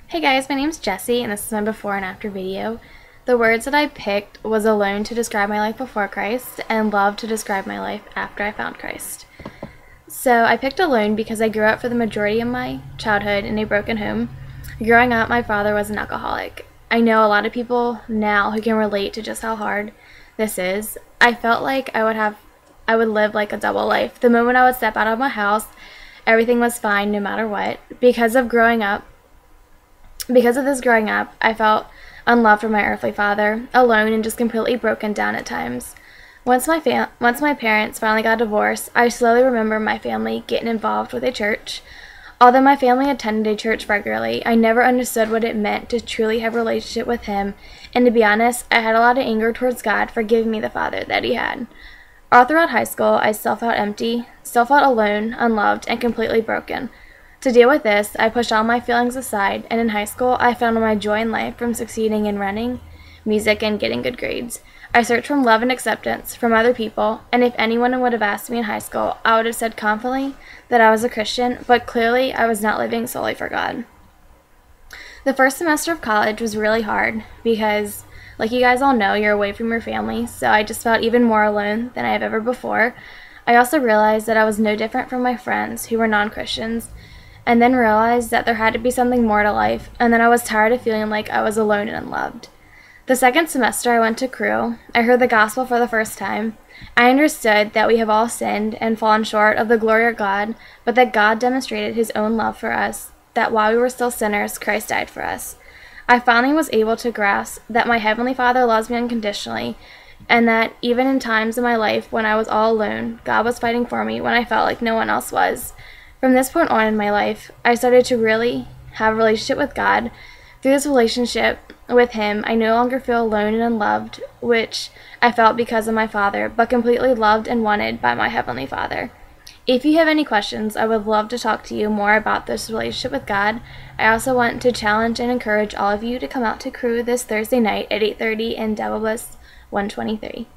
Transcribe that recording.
Hey guys, my name's Jessie and this is my before and after video. The words that I picked was alone to describe my life before Christ and love to describe my life after I found Christ. So I picked alone because I grew up for the majority of my childhood in a broken home. Growing up, my father was an alcoholic. I know a lot of people now who can relate to just how hard this is. I felt like I would live like a double life. The moment I would step out of my house, everything was fine no matter what. Because of this growing up, I felt unloved from my earthly father, alone and just completely broken down at times. Once my parents finally got divorced, I slowly remember my family getting involved with a church. Although my family attended a church regularly, I never understood what it meant to truly have a relationship with Him, and to be honest, I had a lot of anger towards God for giving me the father that He had. All throughout high school, I still felt empty, still felt alone, unloved, and completely broken. To deal with this, I pushed all my feelings aside, and in high school, I found my joy in life from succeeding in running, music, and getting good grades. I searched for love and acceptance from other people, and if anyone would have asked me in high school, I would have said confidently that I was a Christian, but clearly I was not living solely for God. The first semester of college was really hard because, like you guys all know, you're away from your family, so I just felt even more alone than I have ever before. I also realized that I was no different from my friends who were non-Christians, and then realized that there had to be something more to life, and then I was tired of feeling like I was alone and unloved. The second semester I went to Crew. I heard the gospel for the first time. I understood that we have all sinned and fallen short of the glory of God, but that God demonstrated His own love for us, that while we were still sinners, Christ died for us. I finally was able to grasp that my Heavenly Father loves me unconditionally, and that even in times in my life when I was all alone, God was fighting for me when I felt like no one else was. From this point on in my life, I started to really have a relationship with God. Through this relationship with Him, I no longer feel alone and unloved, which I felt because of my Father, but completely loved and wanted by my Heavenly Father. If you have any questions, I would love to talk to you more about this relationship with God. I also want to challenge and encourage all of you to come out to Crew this Thursday night at 8:30 in Double Bliss 123.